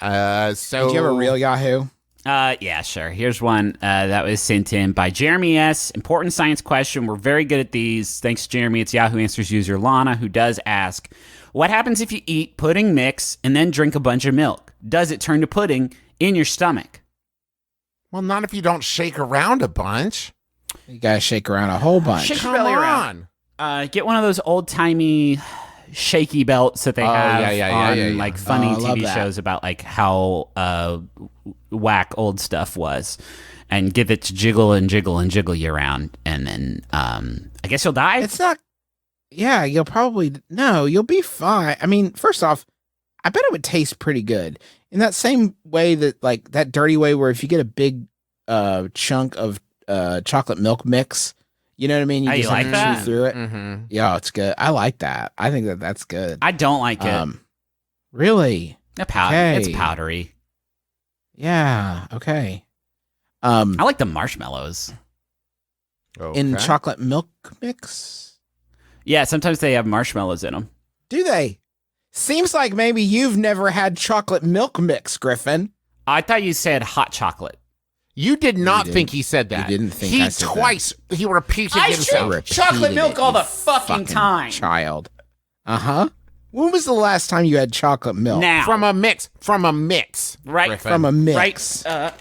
So Did you have a real Yahoo? Yeah, sure. Here's one that was sent in by Jeremy S. Important science question. We're very good at these. Thanks, Jeremy. It's Yahoo Answers user Lana, who does ask, what happens if you eat pudding mix and then drink a bunch of milk? Does it turn to pudding in your stomach? Well, not if you don't shake around a bunch. You gotta shake around a whole bunch. Shake your Come belly on. around. Get one of those old-timey shaky belts that they have on like funny I love TV that. shows about like how whack old stuff was, and get it to jiggle and jiggle and jiggle you around, and then I guess you'll die. It's not. Yeah, you'll be fine. I mean, first off, I bet it would taste pretty good in that same way that like that dirty way where if you get a big chunk of chocolate milk mix, you know what I mean? You just like have to that? chew through it. Mm-hmm. Yeah, it's good. I like that. I think that's good. I don't like it. Really? Okay. It's powdery. Yeah. Okay. I like the marshmallows. In chocolate milk mix? Yeah, sometimes they have marshmallows in them. Do they? Seems like maybe you've never had chocolate milk mix, Griffin. I thought you said hot chocolate. You did not think he said that. You didn't think he I said twice. He repeated I himself. drink chocolate milk all the fucking time. Child. Uh-huh. When was the last time you had chocolate milk? Now. From a mix. Right. Griffin. From a mix. Right.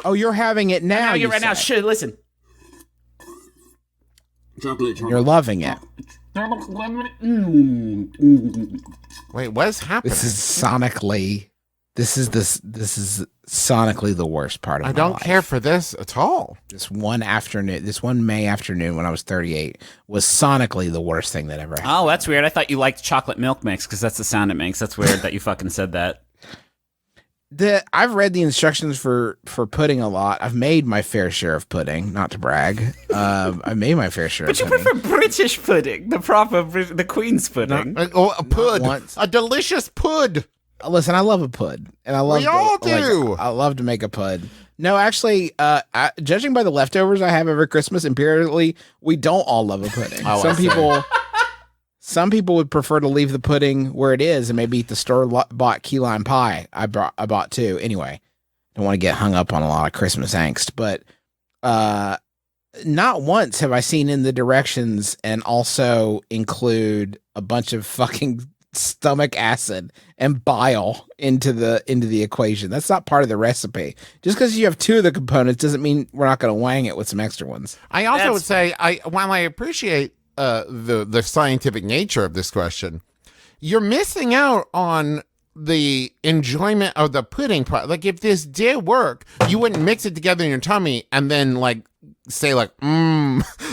Oh, you're having it now. Right now. said. Listen. You're loving it. Wait, what's happening? This is sonically the worst part of I my don't life. care for this at all. This one May afternoon when I was 38 was sonically the worst thing that ever happened. Oh, that's weird. I thought you liked chocolate milk mix because that's the sound it makes. That's weird that you fucking said that. I've read the instructions for pudding a lot. I've made my fair share of pudding, not to brag. I made my fair share But you of pudding. prefer British pudding, the Queen's pudding. A pud. once. A delicious pud. Listen, I love a pud, and I love We all do. I love to make a pud. No, actually, judging by the leftovers I have every Christmas, empirically, we don't all love a pudding. Oh, I see. Some people would prefer to leave the pudding where it is and maybe eat the store-bought key lime pie I bought too. Anyway, don't want to get hung up on a lot of Christmas angst, but not once have I seen in the directions and also include a bunch of fucking stomach acid and bile into the equation. That's not part of the recipe. Just because you have two of the components doesn't mean we're not going to wang it with some extra ones. I also would say, while I appreciate the scientific nature of this question, you're missing out on the enjoyment of the pudding part. Like, if this did work, you wouldn't mix it together in your tummy and then like say like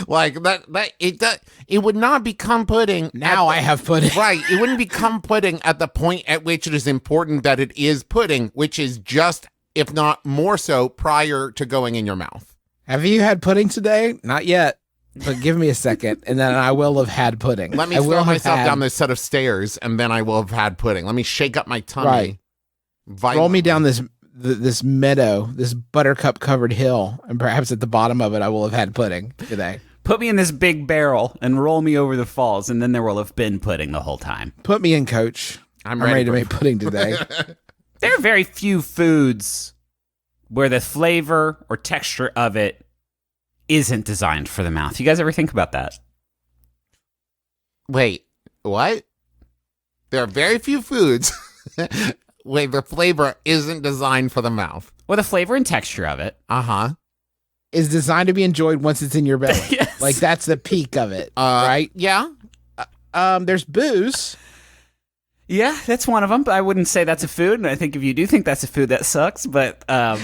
like that it would not become pudding. Now I have pudding. Right, it wouldn't become pudding at the point at which it is important that it is pudding, which is just, if not more so, prior to going in your mouth. Have you had pudding today? Not yet. But give me a second, and then I will have had pudding. Let me I will throw have myself had- down this set of stairs, and then I will have had pudding. Let me shake up my tummy. Right. Roll me down this meadow, this buttercup covered hill, and perhaps at the bottom of it, I will have had pudding today. Put me in this big barrel and roll me over the falls, and then there will have been pudding the whole time. Put me in, Coach. I'm ready to make pudding today. There are very few foods where the flavor or texture of it isn't designed for the mouth. You guys ever think about that? Wait, what? There are very few foods where the flavor isn't designed for the mouth. Well, the flavor and texture of it. Uh-huh. Is designed to be enjoyed once it's in your belly. Yes. Like, that's the peak of it, right? Yeah. There's booze. Yeah, that's one of them. But I wouldn't say that's a food. And I think if you do think that's a food, that sucks. But I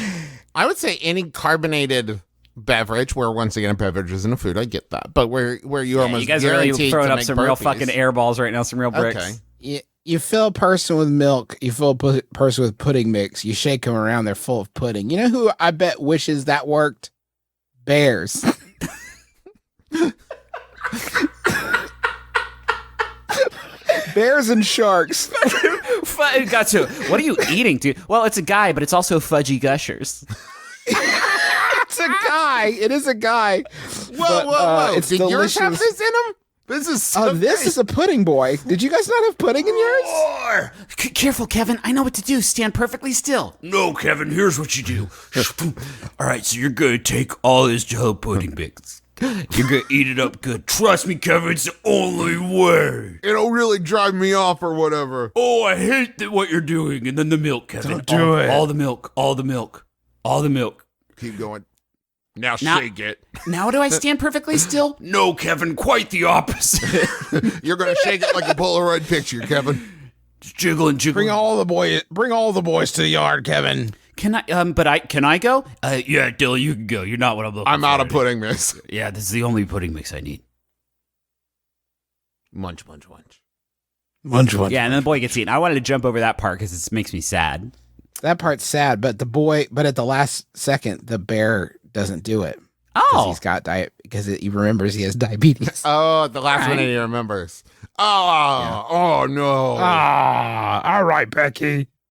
would say any carbonated beverage, where once again a beverage isn't a food, I get that, but where you almost you guys are really guaranteed throwing to up make some real burpees. fucking air balls right now, some real bricks. Okay. You fill a person with milk. You fill a person with pudding mix. You shake them around. They're full of pudding. You know who I bet wishes that worked? Bears. Bears and sharks. Got to. What are you eating, dude? Well, it's a guy, but it's also Fudgy Gushers. It's a guy. It is a guy. Whoa, whoa! It's Did yours delicious. have this in them? This is Oh, this is a pudding boy. Did you guys not have pudding in yours? Careful, Kevin. I know what to do. Stand perfectly still. No, Kevin, here's what you do. All right, so you're going to take all this Jello pudding mix. You're going to eat it up good. Trust me, Kevin, it's the only way. It'll really drive me off or whatever. Oh, I hate what you're doing. And then the milk, Kevin. Don't do it. All the milk, all the milk, all the milk. Keep going. Now Now- shake it. Now do I stand perfectly still? No, Kevin, quite the opposite. You're gonna shake it like a Polaroid picture, Kevin. Just jiggle and jiggle. Bring all the boys to the yard, Kevin. Can I? Can I go? Yeah, Dylan, you can go. You're not what I'm looking for. I'm out of pudding mix. Yeah, this is the only pudding mix I need. Munch, munch, munch. Munch. Yeah, and then the boy gets eaten. I wanted to jump over that part because it makes me sad. That part's sad, but at the last second, the bear doesn't do it. Oh, He's got because he remembers he has diabetes. Oh, the last Right. one he remembers. Oh, oh no. All right, Becky.